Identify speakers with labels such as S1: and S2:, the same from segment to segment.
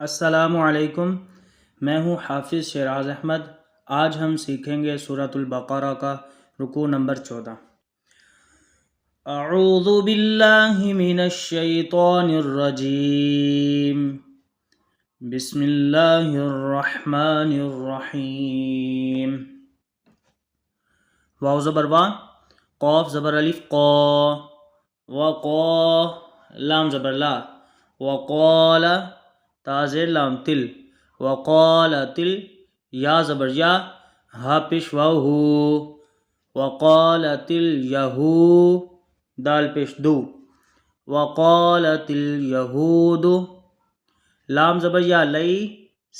S1: السلام علیکم، میں ہوں حافظ شیراز احمد۔ آج ہم سیکھیں گے سورۃ البقرہ کا رکوع نمبر 14۔ اعوذ باللہ من الشیطان الرجیم، بسم اللہ الرحمن الرحیم۔ واو زبر وا، قاف زبر الف قا، وقا، لام زبر لا، وقال، تا زیر لام تل، وقالت ال، یا زبر یا، ہا پیش واو ہو، وقالت الیہو، دال پیش دو، وقالت الیہود، لام زبر یا لئی،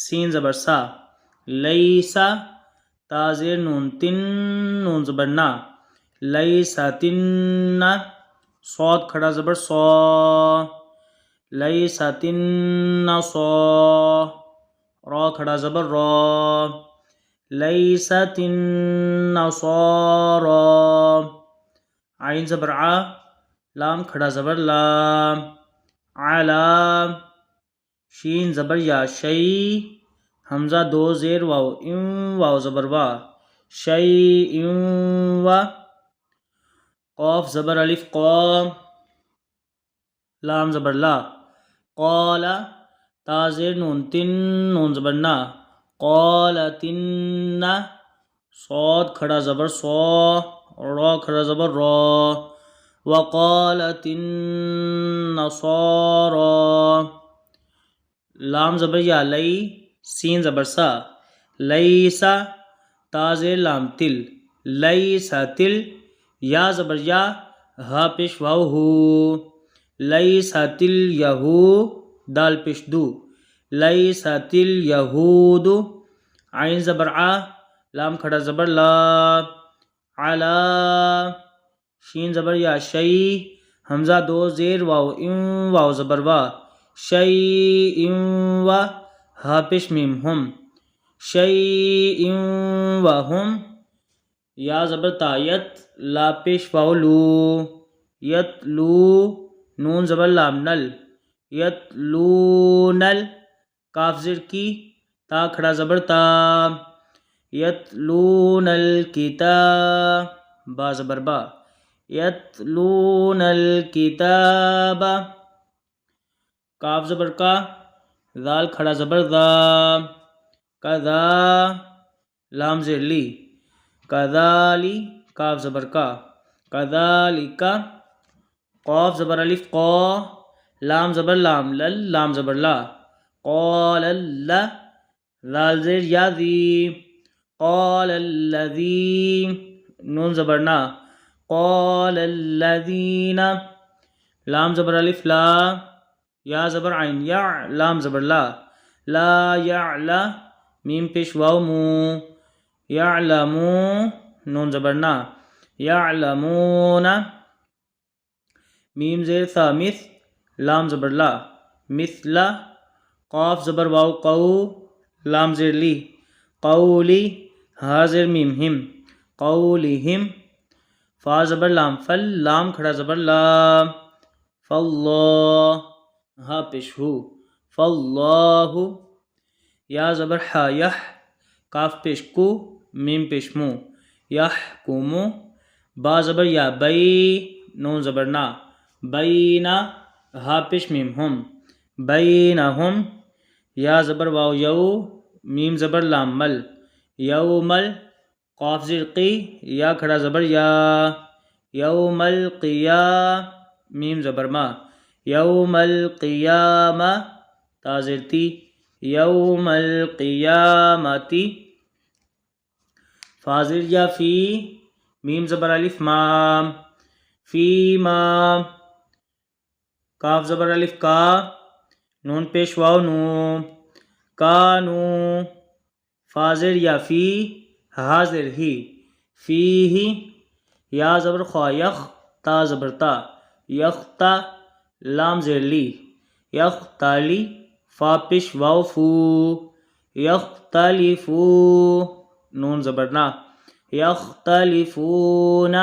S1: سین زبر سا، لیسا، تا زیر نون تن، نون زبر نا، لیسا تن، صاد کھڑا زبر سو، لیست النصارى، را کھڑا زبر را، لیست النصارى، عین زبر ع، لام کھڑا زبر لا، علا، شین زبر یا شی، حمزہ دو زیر واو، واو زبر وا، شیء و، قاف زبر الف قا، لام زبر لا، قال، تا زیر نون تن، نون زبر نا، قالتن، صاد کھڑا زبر سو، را کھڑا زبر را، وقالت النصارى، لام زبر یا لئی، سین زبر سا، لیسا، تا زیر لام تل، لیسا تل، یا زبر یا، ہا پیش واو ہو، لیست الیہو، دال پیش دو، لیست الیہود، عین زبر ع، لام کھڑا زبر لا، علا، شین زبر یا شی، حمزہ دو زیر واو، واو زبر وا، شیء و، ہا پیش میم ہم، شیء و ہم، یا زبر تا یت، لا پیش واو لو، یتلو، نون زبر لام نل، یتلونل، کاف زیر کی، تا کھڑا زبر تا، یتلون الکتاب، با زبر با، یتلون الکتاب، کاف زبر کا، ذال کھڑا زبر ذا، کذا، لام زیر لی، کذالی، کاف زبر کا، کذالک، قاف زبر الف قا، لام زبر لام لل، لام زبر لا، قال اللہ، لال زیر یا ذی، قال الذی، نون زبر نا، قال الذین، لام زبر الف لا، یا زبر عین یا، لام زبر لا، لا یعلا، میم پیش واو مو، یعلمو، نون زبر نا، یعلمون، میم زیر ثا مث، لام زبر لا، مثل، قاف زبر واو قو، لام زیر لی، قولی، ہا زیر میم ہم، قولہم، فا زبر لام فل، لام کھڑا زبر لا، فاللہ، ہا پیش ہو، فاللہ، یا زبر حا یح، کاف پیش کو، میم پیش مو، یحکمو، با زبر یا بئی، نون زبر نا، بینا، ہا پیش میم ہم، بینہم، یا زبر واو یو، میم زبر لام مل، یومل، قاف زیر قی، یا کھڑا زبر یا، یوم القیا، میم زبر ما، یوم القیامہ، تا زیر تی، یوم القیامتی، فا زیر یا فی، میم زبر الف ما، فیما، کاف زبر الف کا، نون پیش واو نو، کانو، فا زیر یا فی، ہا زیر ہی، فیہی، یا زبر خوا یخ، تا زبر تا، یختا، لام زیر لی، یختالی، فا پیش واو فو، یختلفو، نون زبر نا، یختلفون،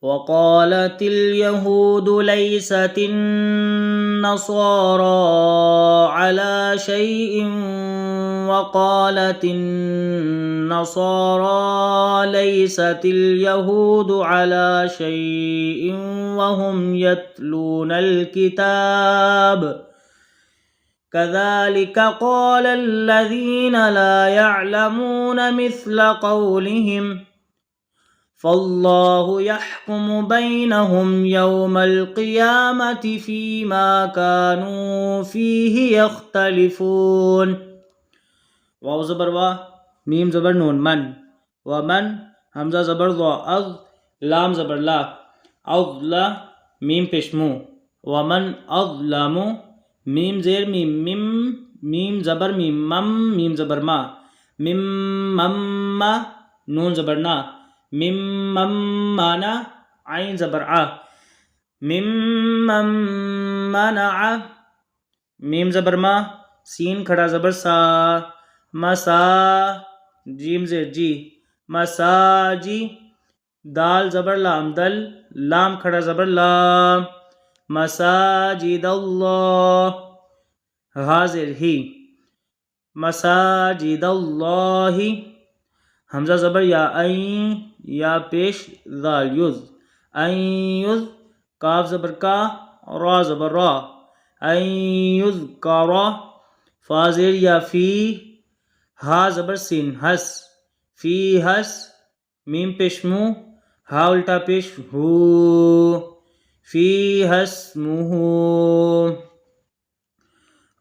S1: وقالت اليهود ليست النصارى النصارى على شيء وقالت النصارى ليست اليهود على شيء وهم يتلون الكتاب كذلك قال الذين لا يعلمون مثل قولهم فالله يحكم بينهم يوم القيامة فيما كانوا فيه يختلفون. واو زبر وا، میم زبر نون من، ومن حمزہ زبر ضا اذ، لام زبر لا، اضلا میم پیشمو، ومن اظلم میم زیر میم مم، میم زبر میم مم، میم زبر ما، مم مم نون زبر نا، مم مم مانا عین زبر ع، مم مم منع میم زبر ما، سین کھڑا زبر سا، مسا جیم زیر جی، مساجی، دال زبر لام دل، لام کھڑا زبر لام، مساجد اللہ، حاضر ہی، مساجد اللہ، حمزہ زبر یا این، یا پیش ذال یز، این یز، کاف زبر کا، را زبر را، این یذکر، فا زیر یا فی، ہا زبر سین ہس، فی ہس، میم پیش مو، ہا الٹا پیش ہو، فی ہسمہ،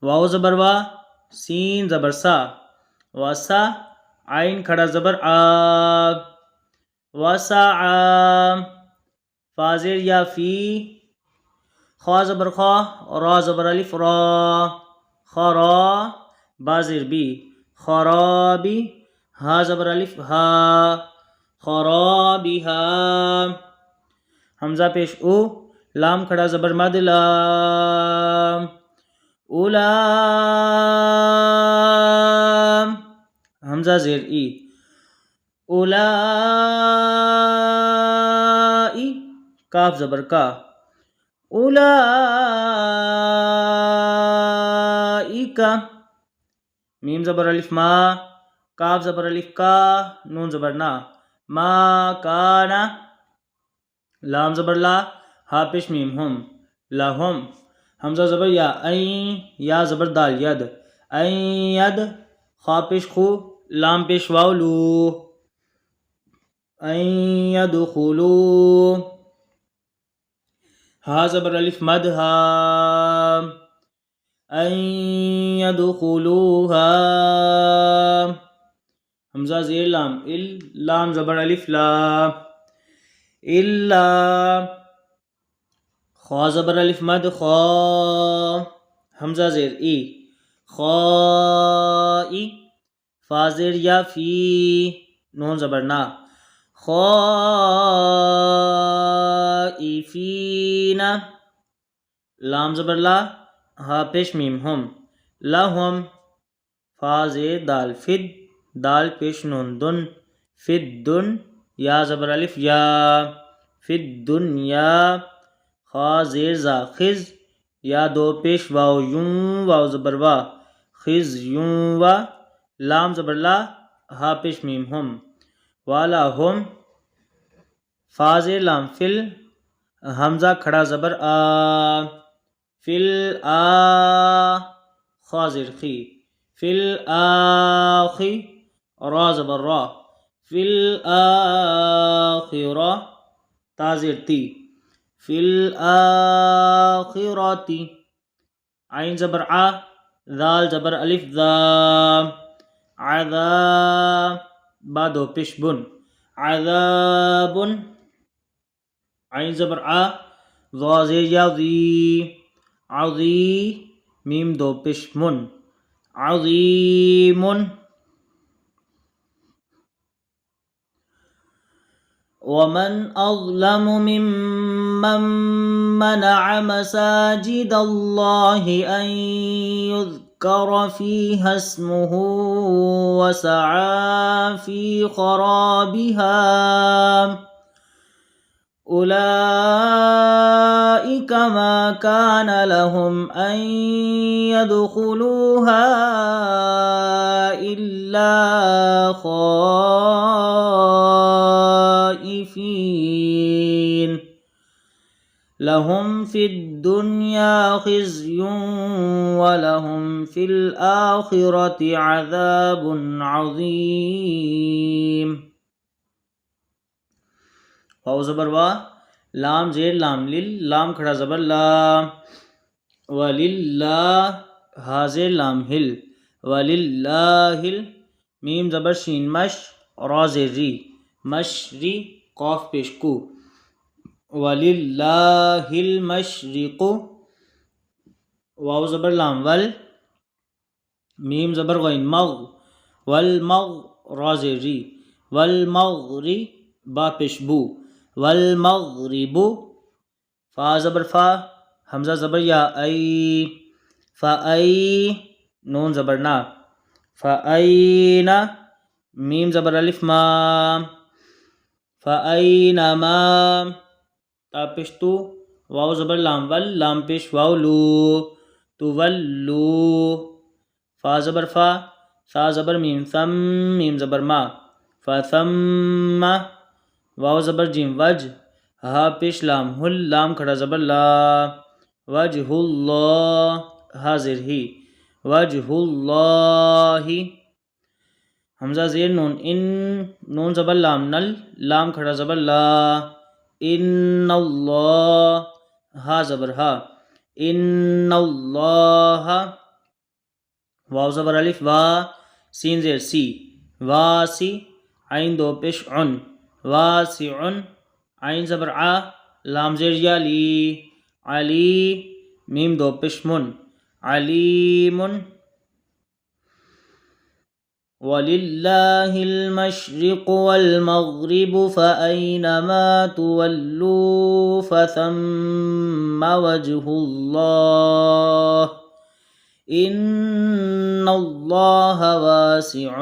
S1: واو زبر وا، سین زبر سا، وسا، عین کھڑا زبر آ، وسعا، فا زیر یا فی، خا زبر خا، را زبر الف را، خرا، با زیر بی، خرابی، ہا زبر الف ہا، خرابیہا، حمزہ پیش او، لام کھڑا زبر مد لام، اولام، حمزہ زیر ای، اولائی، کاف زبر کا، اولائکا، میم زبر الف ما، کاف زبر الف کا، نون زبر نا، ما کانا، لام زبر لا، ہا پیش میم ہم، لہم، حمزہ زبر یا این، یا زبر دال ید، این ید، خا پیش خو، لام پیش واو لو، این یدخلو، ہا زبر الف مد ہا، این یدخلوہا، حمزہ زیر لام ال، لام زبر الف لا، الا، خا زبر الف مد خا، حمزہ زیر ای، خائی، فا زیر یا فی، نون زبر نا، خائفین، لام زبر لا، ہا پیش میم ہم، لہم، فا زیر دال فد، دال پیش نون دن، فد دن، یا زبر الف یا، فد دنیا، خا زیر زا خز، یا دو پیش واو یوں، واو زبر وا، خز یوں وا، لام زبر لا، ہا پیش میم ہم، والا ہم، فا زیر لام فل، حمزہ کھڑا زبر آ، فل آ، خا زیر خی، فل آخی، را زبر را، فل آخرہ، تا زیر تی، فل آخرتی، عین زبر آ، ذال زبر الف ذا، عذاب، با دو پیش بن، عذاب، عین زبر آ، ضا زیر یا ذی، عظی، میم دو پیش من، عظیم، ومن أظلم ممن منع مساجد الله أن يذكر فيها اسمه وسعى في خرابها أولئك ما كان لهم أن يدخلوها إلا خائفين لهم في الدنيا خزي ولهم في الآخرة عذاب عظيم. واو زبر وا، لام زیر لام لل، لام کھڑا زبر لا، وللہ، ہا زیر لام ہل، وللہ، میم زبر شین مش، را زیر ری، مشری، قاف پیش کو، وللہ المشرق، واو زبر لام ول، میم زبر غین مغ، والمغ، را زیر ری، والمغری، با پیش بو، والمغرب، فا زبر فا، حمزہ زبر یا، ای، فای، نون زبر نا، فاینا، میم زبر الف ما، فاینما، تا پیش تو، واو زبر لام ول، لام پیش واو لو، تولو، فا زبر فا، سا زبر میم ثم، میم زبر ما، فثم، واو زبر جیم وج، ہا پیش لام ہل، لام کھڑا زبر لا، وجہ اللہ، ہا زیر ہی، وجہ اللہ، حمزہ زیر نون ان، نون زبر لام نل، لام کھڑا زبر لا، ان اللہ، ہا زبر ہا، ان اللہ، واو زبر الف وا، سین زیر سی، واسی، عین دو پیش عن، واسع، عین زبر ع، لام زیر یا لی، علی، میم دو پیش من، علیم، وَلِلَّهِ الْمَشْرِقُ وَالْمَغْرِبُ فَأَيْنَمَا تُوَلُّوا فَثَمَّ وَجْهُ اللَّهِ إِنَّ اللَّهَ وَاسِعٌ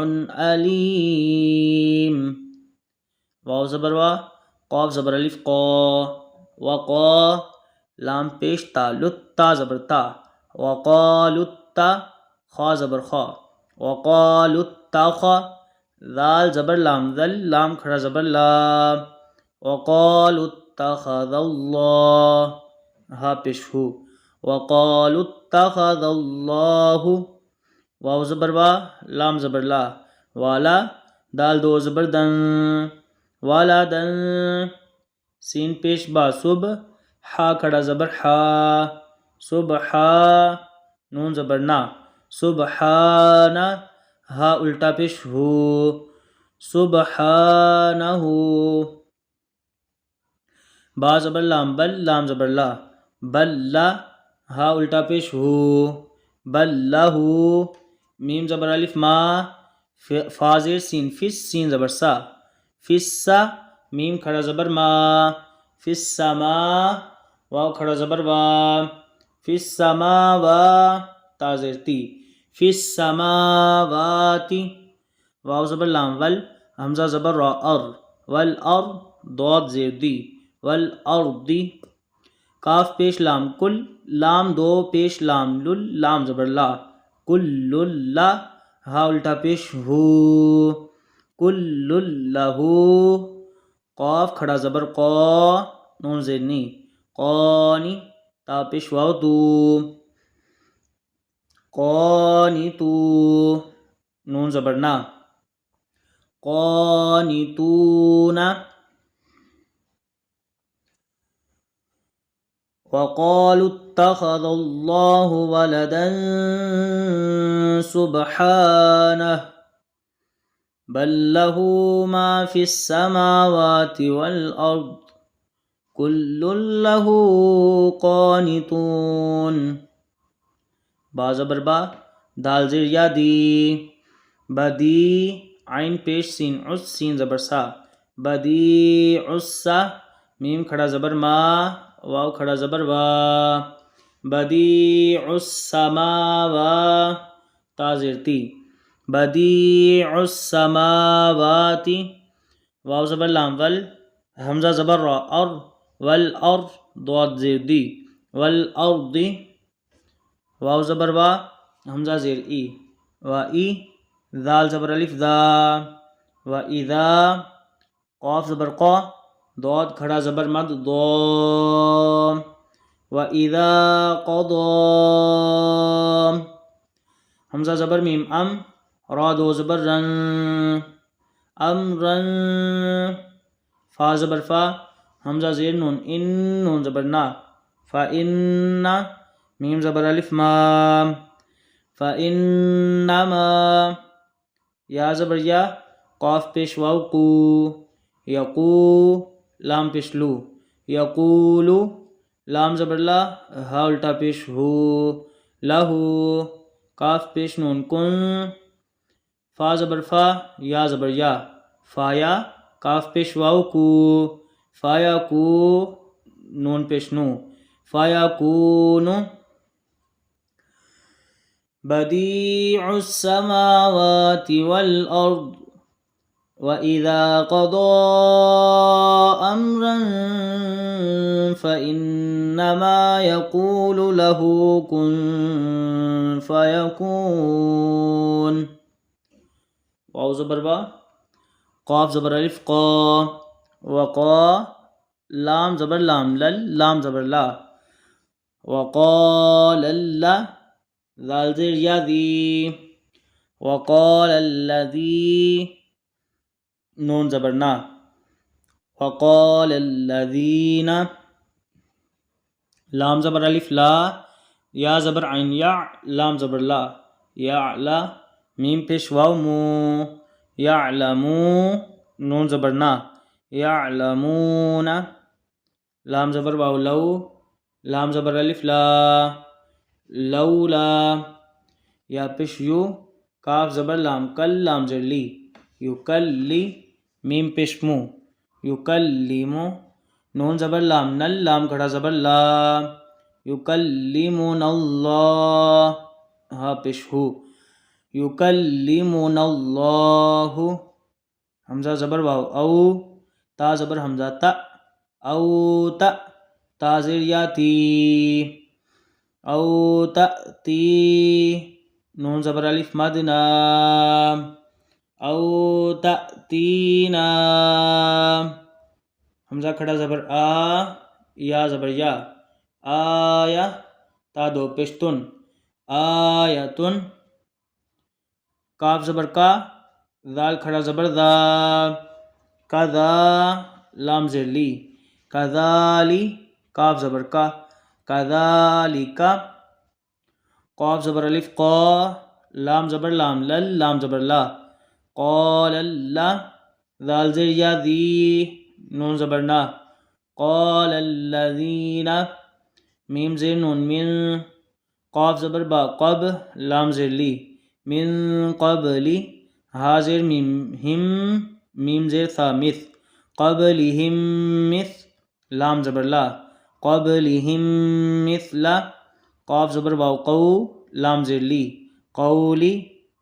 S1: عَلِيمٌ. واو زبر وا، قاف زبر الف قا، وقا، لام پیش تا، لتا زبر تا، وقالتا، خا زبر خا، وقالتخ، ذال زبر لام ذل، لام کھڑا زبر لا، وقالوا اتخذ اللہ، ہا پیش ہو، وقالوا اتخذ اللہ، واو زبر وا، لام زبر لا، والا، دال دو زبر دن، والا دن، سین پیش با صب، ہا کھڑا زبر حا، صبحا، نون زبر نا، سبحانہ، ہا الٹا پیش ہو، سبحانہ، با زبر لام بل، لام زبر لا، بلا، ہا الٹا پیش ہو، بلہو، میم زبر الف ما، فا زیر سین فس، سین زبر سا، فسا، میم کھڑا زبر ما، فسما، واو کھڑا زبر وا، فسما وا، تا زیر تی، فی السماوات، واو زبر لام ول، حمزہ زبر را ار، والارض، ضاد زیر دی، والارض، کاف پیش لام کل، لام دو پیش لام لل، لام زبر لا، کل لا، ہا الٹا پیش ہو، کل لہو، قاف کھڑا زبر قا، نون زیر نی، قانی، تا پیش واو تو، قانتو، نون زبر نا، قانتون، وقالوا اتخذ الله ولدا سبحانه بل له ما في السماوات والأرض كل له قانتون. با زبر با، دال زیر یا دی، بدی، عین پیش سین عس، سین زبر سا، بدیع السا، میم کھڑا زبر ما، واو کھڑا زبر وا، بدیع السماوات، تا زیر تی، بدیع السماوات، واو زبر لام ول، حمزہ زبر را اور، والارض ضاد زیر دی والارض واو زبر وا حمزہ زیر ای و ای ذال زبر الف ذا و اذا قاف زبر قا ضاد کھڑا زبر مد ضام و اذا قضا حمزہ زبر میم ام را دو زبر رن امرن فا زبر فا حمزہ زیر نون ان نون زبر نا فا ان میم زبر الف ما فا انما یا زبر یا قاف پیش واو قو یقو لام پیش لو یقولو لام زبر لا ہا الٹا پیش ہو لہو کاف پیش نون کن فا زبر فا یا زبر یا فایا کاف پیش واو کو فایا کو نون پیش نو فایا کونو بدیع السماوات والارض وَإِذَا قَضَى أَمْرًا فَإِنَّمَا يَقُولُ لَهُ كُن فَيَكُونُ واو زبر با قاف زبر الف قا وقا لام زبر لام لل لام زبر لا وقال اللہ ذال زیر یا دی وقال الذی نون زبر نا وقال الذین لام زبر الف لا یا زبر عین یا لام زبر لا یعلا میم پیش واو مو یعلمو نون زبر نا یعلمون لام زبر واو لو لام زبر الف لا لولا یا پیش یو کاف زبر لام کل لام زر لی یکلی میم پیش مو یکلیمو نون زبر لام نل لام کھڑا زبر لا یکلیمون اللہ ہا پیش ہو یکلیمون اللہ حمزہ زبر واو او تا زبر حمزہ تا او تا تا زیر یا تی او تأتی نون زبر الف مدنا او تأتینا حمزہ کھڑا زبر آ یا زبر یا آیا تا دو پشتن آیتن کاف زبر کا ذال کھڑا زبر ذا کذا لام زیر لی کذالی کاف زبر کا کذالک قاف زبر الف قا لام زبر لام لل لام زبر لا قال اللہ ذال زیر یا دی نون زبر نا قال الذین میم زیر نون من قاف زبر با قب لام زیر لی من قبلی ہا زیر میم ہم میم زیر تھا مث قبلہم مث لام زبر لا قبلہم مثل قاف زبر واو قو لام زیر لی قولی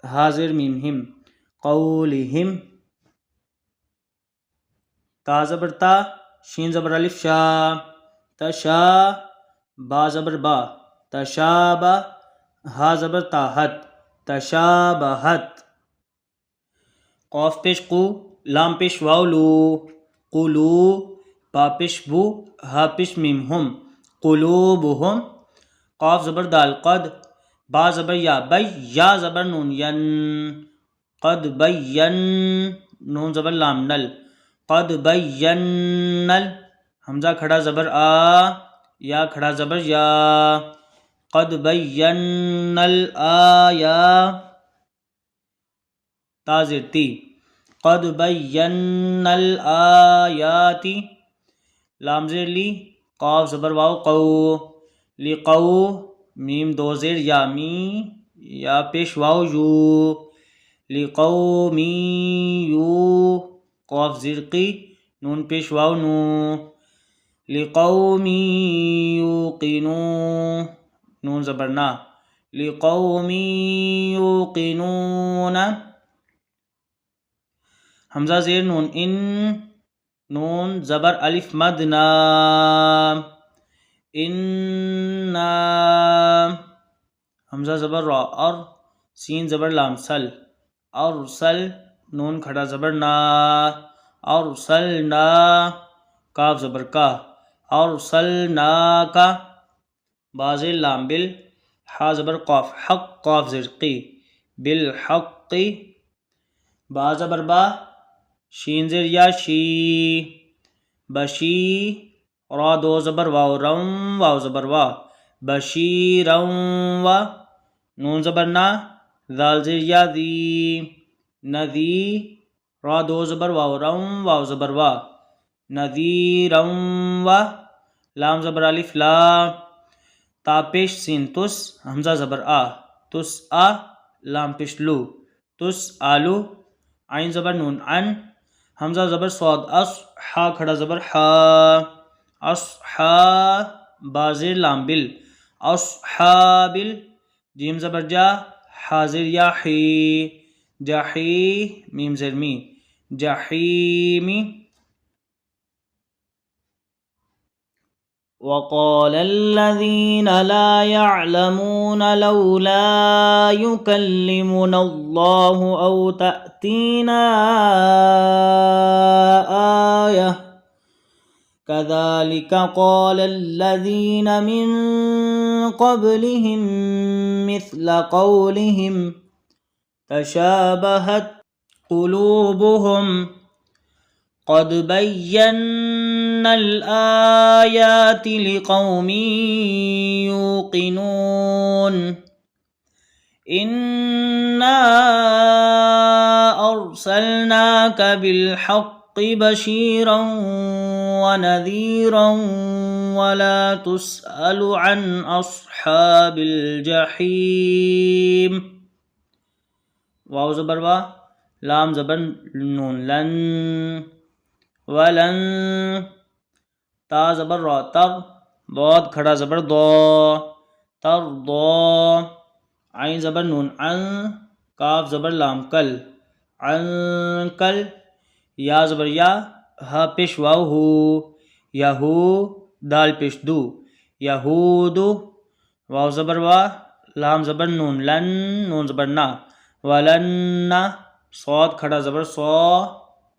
S1: ہا زیر میم ہم قولہم تا زبر تا شین زبر الف شا تشا با زبر با تشابہ ہا زبر تا حت تشابہت قاف پیش قو لام پیش واو لو قلو با پیش بو ہا پیش میم ہم قلوبہم قاف زبر دال قد با زبر یا بی یا زبر نون ین قد بین نون زبر لام نل قد بینل حمزہ کھڑا زبر آ یا کھڑا زبر یا قد بین الآیا تا زیر تی قد بین الآیاتی لام زیر لی قاف زبر واو قو لقو میم دو زیر یا می یا پیش واو یو لقومی یو قاف زیر قی نون پیش واو نو لقومی یوقنو نون زبر نا لقومی یوقنون حمزہ زیر نون ان نون زبر الف مد نا، انا، حمزہ زبر را اور، سین زبر لام سل، ارسل، نون کھڑا زبر نا، ارسلنا، کاف زبر کا، ارسلنا کا، باز لام بل، حا زبر قاف حق، قاف زرقی، بالحق، با زبر با، شین زر یا شی، بشی، را دو زبر واو رم، واو زبر وا، بشیرم و، نون زبر نا، ذال زر یا ذی، نذی، را دو زبر واو رم، واو زبر وا، نذیرم و، لام زبر الف لا، تا پیش سین تس، حمزہ زبر آ، تس آ، لام پیش لو، تس آلو، عین زبر نون عن، حمزہ زبر صاد اص، حا کھڑا زبر حا، اصحا، بازر لام بل، اصحابل، جیم زبر جا، حاضر یا حی، جحی، میم زر می، جحیمی. وقال الذين لا يعلمون لولا يكلمنا الله أو تأتينا آية كذلك قال الذين من قبلهم مثل قولهم تشابهت قلوبهم قد بينا الآيات لقوم يوقنون إنا أرسلناك بالحق بشيرا ونذيرا ولا تسأل عن أصحاب الجحيم. واو زبر وا، لام زبر نون لن، ولن، تا زبر را تغ، ضاد کھڑا زبر دو، ترضا، عین زبر نون عن، کاف زبر لام کل، عنکل، یا زبر یا، ہا پیش واو ہو، یہو، دال پیش دو، یہودو، واو زبر وا، لام زبر نون لن، نون زبر نا، ولن، صاد کھڑا زبر سو،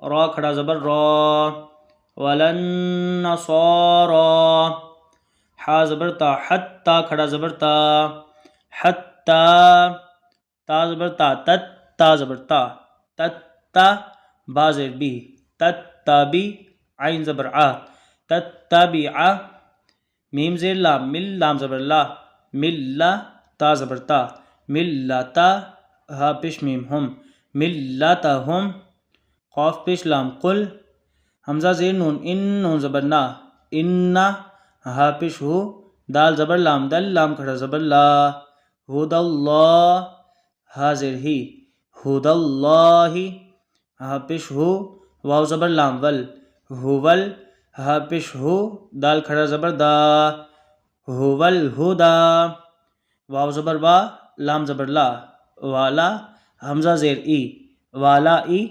S1: را کھڑا زبر را، ولن نصارا، حا زبر تا، حتی کھڑا زبر تا، حتی، تا زبر تا تت، تا زبر تا، تتا، با زر بی، تتبی، عین زبر آ، تتبع، میم زیر لام مل، لام زبر لا، ملا، تا زبر تا، ملتا، ہا پیش میم ہم، ملتہم، قاف پیش لام قل، حمزہ زیر نون ان، نون زبر نا، انا، ہا پیش ہو، دال زبر لام دل، لام کھڑا زبر لا، ہد اللہ، ہا زیر ہی، ہد اللہ، ہا پیش ہو، واو زبر لام ول، ہوول، ہا پیش ہو، دال کھڑا زبر دا، ہوول ہدا، واو زبر وا، لام زبر لا، والا، حمزہ زیر ای، والا ای،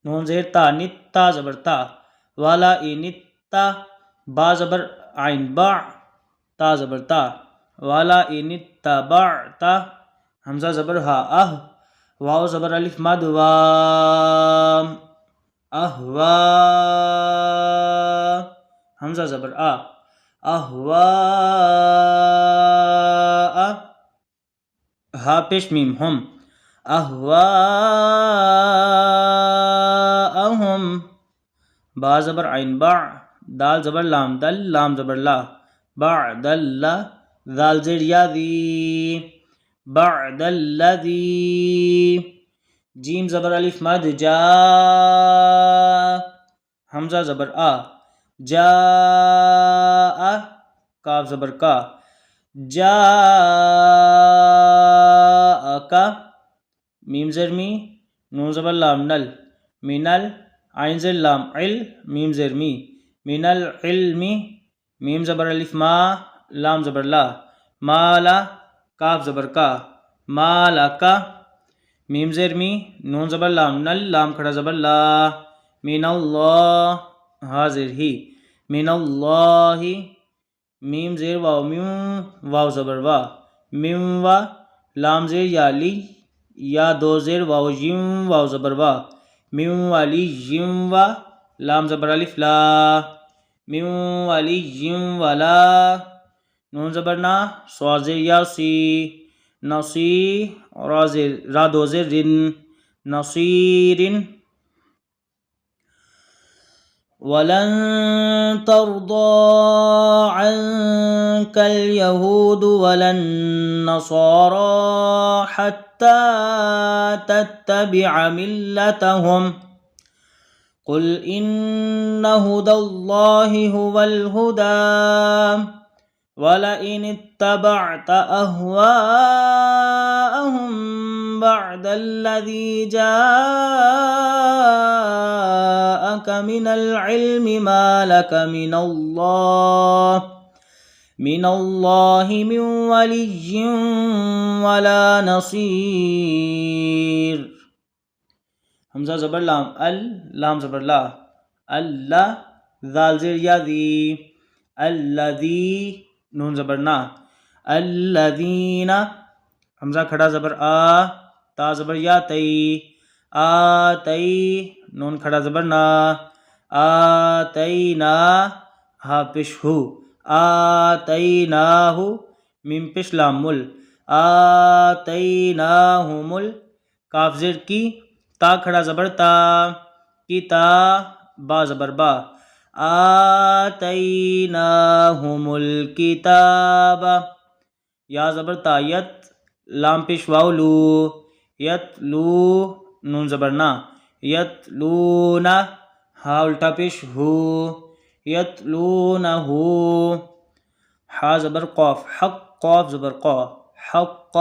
S1: نون زیر تا، نتا زبر تا، والا ای نتا، با زبر عین با، تا زبر تا، والا ای نتا بعتا، حمزہ زبر ہا اہ، واو زبر الف مد وام، اہوا، حمزہ زبر آ، اہوا، ہا پیش میم ہم، اہواءہم، با زبر عین با، دال زبر لام دل، لام زبر لا، بعد اللہ، ذال زیر یا ذی، بعد الذی، جیم زبر الف مد جا، حمزہ زبر آ، جاء، کاف زبر کا، جاءکا، میم زر می، نون زبر لام نل، منل، عین زر لام عل، میم زر می، من العلم، میم زبر الف ما، لام زبر لا، مالا، کاف زبر کا، مالکا، میم زر می، نون زبر لام نل، لام کھڑا زبر لا، من اللہ، حاضر ہی، من اللہ، میم زیر واو میوں، واو زبر وا، میم وا، لام زیر یا لی، یا دو زیر واو یم، واو زبر وا، میم والی یم وا، لام زبر الف لا، میم والی یم والا، نون زبر نا، صاد زیر یا سی، نصی، را دو زیر رن، نصیرن. وَلَن تَرْضَىٰ عَنكَ الْيَهُودُ وَلَا النَّصَارَىٰ حَتَّىٰ تَتَّبِعَ مِلَّتَهُمْ قُلْ إِنَّ هُدَى اللَّهِ هُوَ الْهُدَىٰ وَلَئِنِ اتَّبَعْتَ أَهْوَاءَهُم بَعْدَ الَّذِي جَاءَكَ مِنَ الْعِلْمِ مَا لَكَ مِنَ اللَّهِ مِن وَلِيٍّ وَلَا نَصِيرٍ. حمزہ زبر لام، لام زبر لا، اللہ، ذال زیر یا دی، الذی، نون زبر نا، الذین، حمزہ کھڑا زبر آ، تا زبر یا تی، آتی، نون کھڑا زبر نا، آتینا، ہا پیش ہو، آتیناہ، میم پیش لام مل، آتیناہم ال، کاف زیر کی، تا کھڑا زبر تا، کی تا، با زبر با، آتیناہم الکتاب، یا زبر تا یت، لام پیش واو لو، یت لو، نون زبر نا، یت لونا، ہا الٹا پیش ہو، یت لونہ، ہا زبر قوف، حق، قوف زبر قو، حق،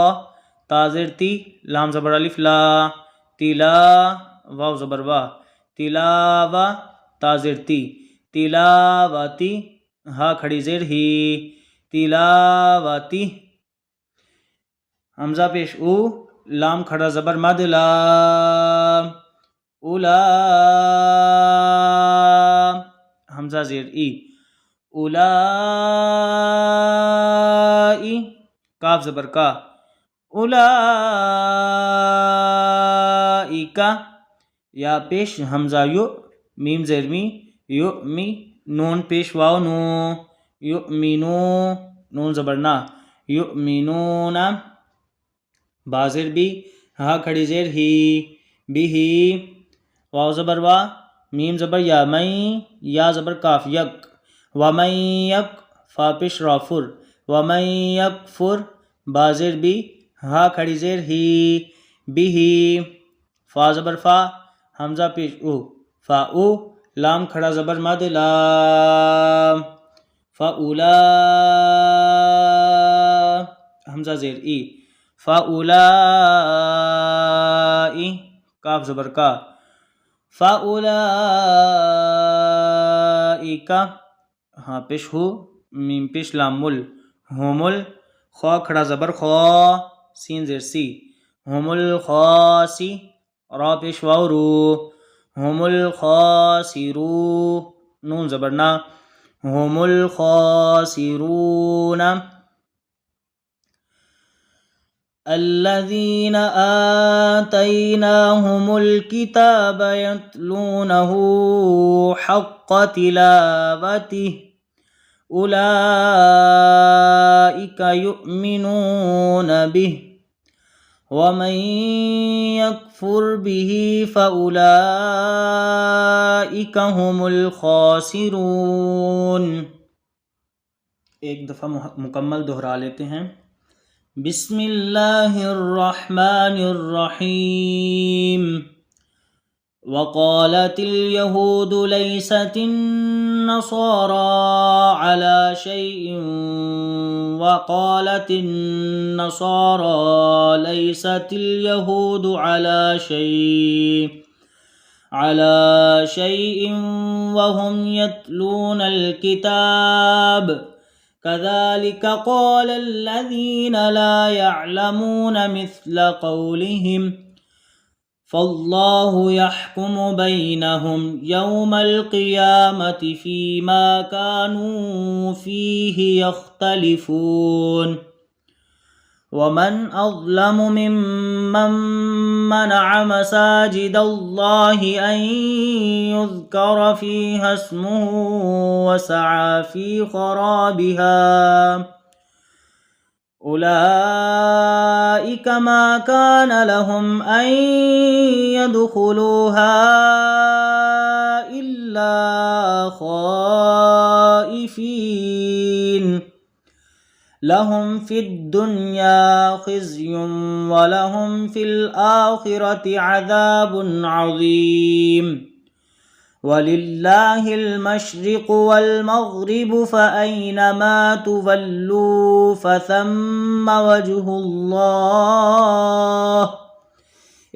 S1: تا زیر تی، لام زبر الف لا، تلا، واو زبر وا، تلاوا، تا زیر تی، تلاواتی، ہا کھڑی زیر ہی، تلاواتی، حمزہ پیش او، لام کھڑا زبر مد لا، اولا، حمزہ زیر ای، اولائی، کاف زبر کا، اولائکا، یا پیش حمزہ یو، میم زیر می، یو می، نون پیش واو نو، یؤمنو، نون زبر نا، یؤمنون، با زیر بی، ہا کھڑی زیر ہی، بھی، واو زبر وا، میم زبر یا مئی، یا زبر کاف یک، ومن یک، فا پیش را فر، ومن یکفر، با زیر بی، ہا کھڑی زیر ہی، بھی، فا زبر فا، حمزہ پیش او، فا او، لام کھڑا زبر مد لام، فاولا، حمزہ زیر ای، فاولائی، کاف زبر کا، فاولائکا، ہاں پیش ہو، میم پیش لام مل، ہومل، خوا کھڑا زبر خوا، سین زیر سی، ہوم الخاسی، را پیش واو رو، ہوم الخاسرو، نون زبر نا، ہوم الخاسرون، الذين آتيناهم الكتاب يتلونه حق تلاوته أولئك يؤمنون به ومن يكفر به فأولئك هم الخاسرون. ایک دفعہ مکمل دہرا لیتے ہیں. بسم اللہ الرحمن الرحیم. وقالت اليهود ليست النصارى على شيء وقالت النصارى ليست اليهود على شيء وهم يتلون الكتاب كذلك قال الذين لا يعلمون مثل قولهم فالله يحكم بينهم يوم القيامة فيما كانوا فيه يختلفون ومن أظلم ممن منع مساجد الله أن يذكر فيها اسمه وسعى في خرابها أولئك ما كان لهم أن يدخلوها إلا خائفين لهم في الدنيا خزي ولهم في الآخرة عذاب عظيم ولله المشرق والمغرب فأينما تولوا فثم وجه الله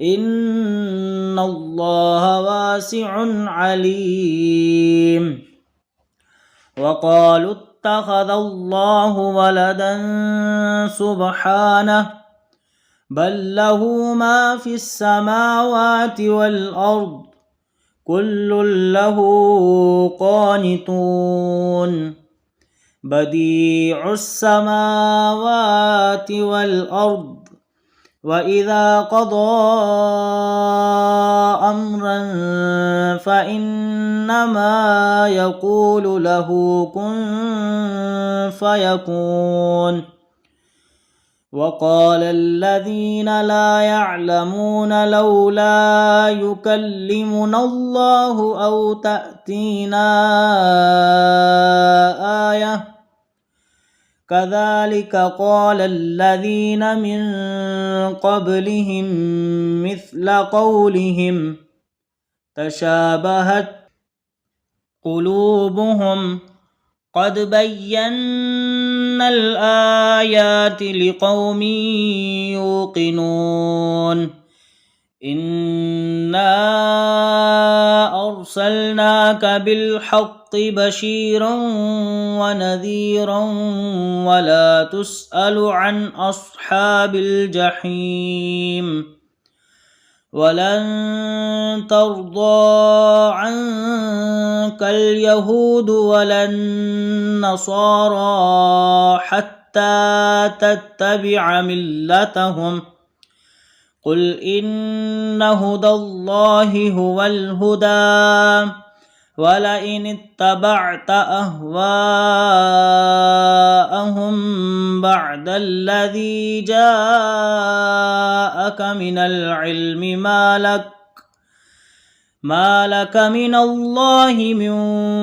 S1: إن الله واسع عليم وقالوا اتخذ الله ولدا سبحانه بل له ما في السماوات والأرض كل له قانتون بديع السماوات والأرض وإذا قضى أمرا فإنما يقول له كن فيكون وقال الذين لا يعلمون لولا يكلمنا الله أو تأتينا آية كذلك قال الذين من قبلهم مثل قولهم تشابهت قلوبهم قد بينا الآيات لقوم يوقنون إنا أرسلناك بالحق بشيرا ونذيرا ولا تسأل عن أصحاب الجحيم ولن ترضى عنك اليهود ولا النصارى حتى تتبع ملتهم قل إن هدى الله هو الهدى ولئن اتبعت أهواءهم بعد الذي جاءك من العلم ما لك من الله من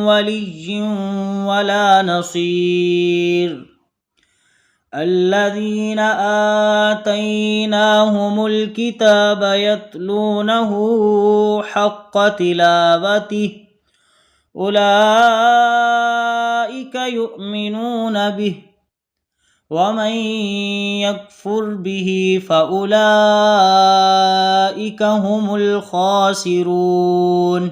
S1: ولي ولا نصير الذين آتيناهم الكتاب يتلونه حق تلاوته أولئك يؤمنون به ومن يكفر به فأولئك هم الخاسرون।